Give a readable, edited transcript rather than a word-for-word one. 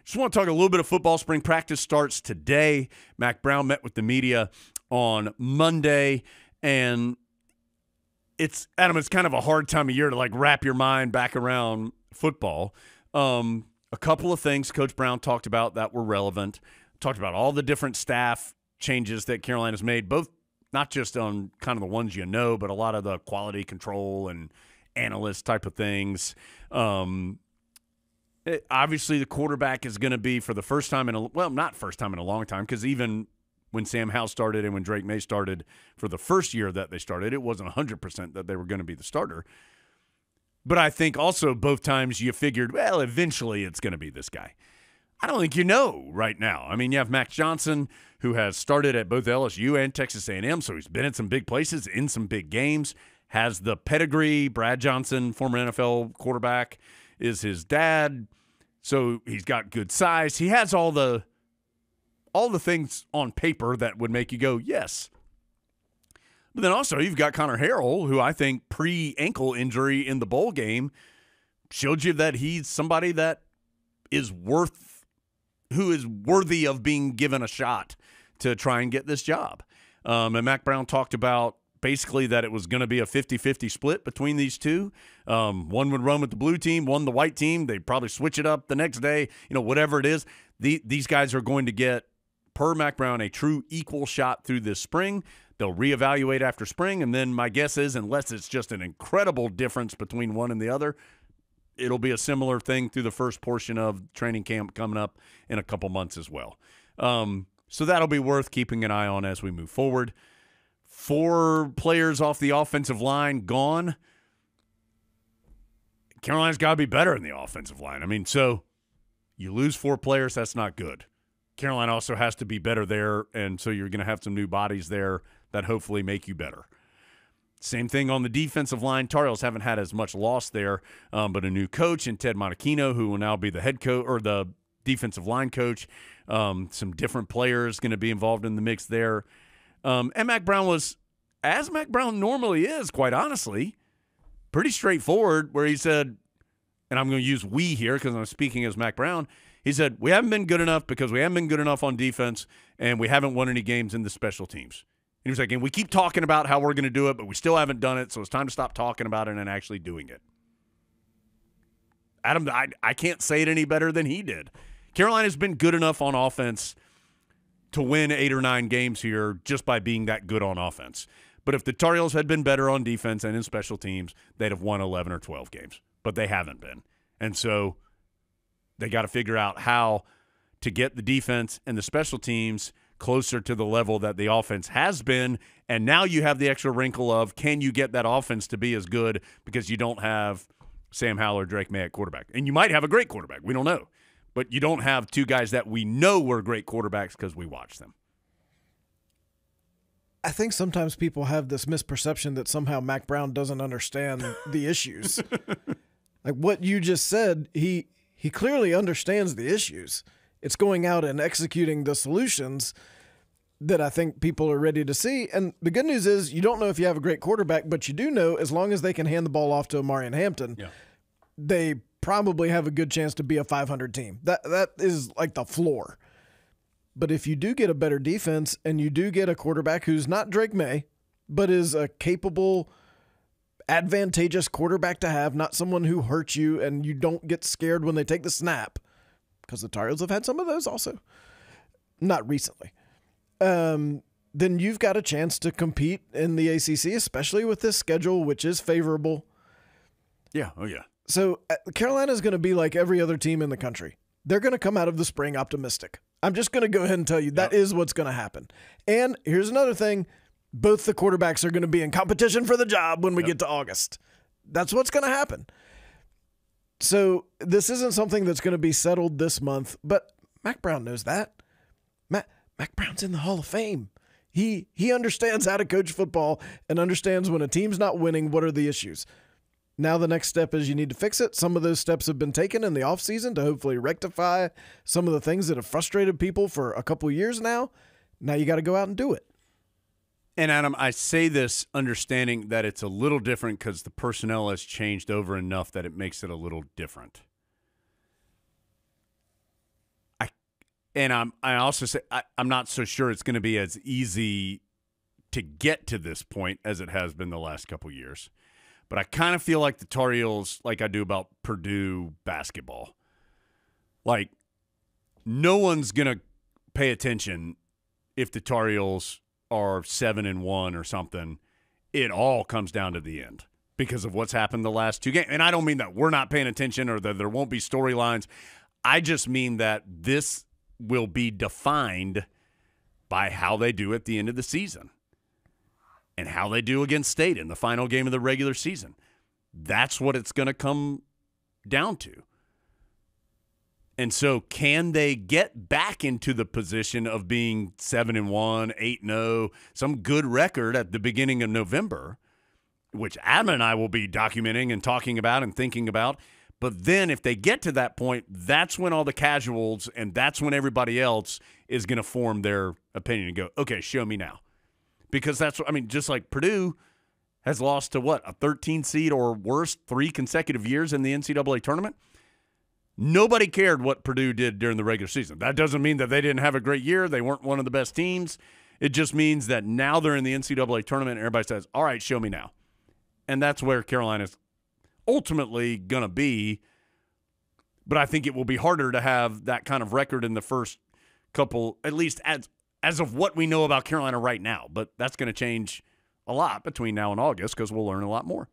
Just want to talk a little bit of football. Spring practice starts today. Mack Brown met with the media on Monday, and it's kind of a hard time of year to like wrap your mind back around football. A couple of things Coach Brown talked about that were relevant. Talked about all the different staff changes that Carolina's made, both not just on kind of the ones you know, but a lot of the quality control and analyst type of things. Obviously, the quarterback is going to be for the first time not first time in a long time, because even when Sam Howell started and when Drake May started for the first year that they started, it wasn't 100% that they were going to be the starter. But I think also both times you figured, well, eventually it's going to be this guy. I don't think you know right now. I mean, you have Max Johnson, who has started at both LSU and Texas A&M, so he's been in some big places, in some big games, has the pedigree. Brad Johnson, former NFL quarterback, is his dad, so he's got good size. He has all the things on paper that would make you go, yes. But then also you've got Connor Harrell, who I think pre-ankle injury in the bowl game showed you that he's somebody that is worthy of being given a shot to try and get this job. And Mack Brown talked about basically that it was going to be a 50-50 split between these two. One would run with the blue team, one the white team. They'd probably switch it up the next day, whatever it is. These guys are going to get, per Mack Brown, a true equal shot through this spring. They'll reevaluate after spring, and then my guess is, unless it's just an incredible difference between one and the other, it'll be a similar thing through the first portion of training camp coming up in a couple months as well. So that'll be worth keeping an eye on as we move forward. 4 players off the offensive line gone. Carolina's got to be better in the offensive line. I mean, so you lose 4 players, that's not good. Carolina also has to be better there, and so you're going to have some new bodies there that hopefully make you better. Same thing on the defensive line. Tar Heels haven't had as much loss there, but a new coach in Ted Monachino, who will now be the head coach or the defensive line coach. Some different players going to be involved in the mix there. And Mack Brown was, as Mack Brown normally is, quite honestly, pretty straightforward, where he said, and I'm going to use we here because I'm speaking as Mack Brown, he said, we haven't been good enough because we haven't been good enough on defense, and we haven't won any games in the special teams. He was like, and we keep talking about how we're going to do it, but we still haven't done it, so it's time to stop talking about it and actually doing it. Adam, I can't say it any better than he did. Carolina's been good enough on offense to win 8 or 9 games here just by being that good on offense. But if the Tar Heels had been better on defense and in special teams, they'd have won 11 or 12 games. But they haven't been. And so they got to figure out how to get the defense and the special teams closer to the level that the offense has been. And now you have the extra wrinkle of, can you get that offense to be as good because you don't have Sam Howell or Drake May at quarterback? And you might have a great quarterback. We don't know. But you don't have 2 guys that we know were great quarterbacks because we watched them. I think sometimes people have this misperception that somehow Mack Brown doesn't understand the issues. Like what you just said, he clearly understands the issues. It's going out and executing the solutions that I think people are ready to see. And the good news is you don't know if you have a great quarterback, but you do know as long as they can hand the ball off to Amarian Hampton, they probably have a good chance to be a 500 team. That is like the floor. But if you do get a better defense and you do get a quarterback who's not Drake May, but is a capable, advantageous quarterback to have, not someone who hurts you and you don't get scared when they take the snap, because the Tar Heels have had some of those also. Not recently. Then you've got a chance to compete in the ACC, especially with this schedule, which is favorable. Yeah, oh yeah. So Carolina's going to be like every other team in the country. They're going to come out of the spring optimistic. I'm just going to go ahead and tell you that is what's going to happen. And here's another thing. Both the quarterbacks are going to be in competition for the job when we get to August. That's what's going to happen. So this isn't something that's going to be settled this month, but Mack Brown knows that. Mack Brown's in the Hall of Fame. He understands how to coach football and understands when a team's not winning, what are the issues. Now the next step is you need to fix it. Some of those steps have been taken in the offseason to hopefully rectify some of the things that have frustrated people for a couple of years now. Now you got to go out and do it. And Adam, I say this understanding that it's a little different because the personnel has changed over enough that it makes it a little different. And I also say I'm not so sure it's going to be as easy to get to this point as it has been the last couple years. But I kind of feel like the Tar Heels, like I do about Purdue basketball. Like, no one's going to pay attention if the Tar Heels are 7-1 or something. It all comes down to the end because of what's happened the last two games. And I don't mean that we're not paying attention or that there won't be storylines. I just mean that this will be defined by how they do at the end of the season and how they do against State in the final game of the regular season. That's what it's going to come down to. And so can they get back into the position of being 7-1, 8-0, some good record at the beginning of November, which Adam and I will be documenting and talking about and thinking about. But then if they get to that point, that's when all the casuals and that's when everybody else is going to form their opinion and go, okay, show me now. Because that's, I mean, just like Purdue has lost to what, a 13 seed or worse 3 consecutive years in the NCAA tournament. Nobody cared what Purdue did during the regular season. That doesn't mean that they didn't have a great year. They weren't one of the best teams. It just means that now they're in the NCAA tournament and everybody says, all right, show me now. And that's where Carolina's ultimately going to be. But I think it will be harder to have that kind of record in the first couple, at least as of what we know about Carolina right now. But that's going to change a lot between now and August because we'll learn a lot more.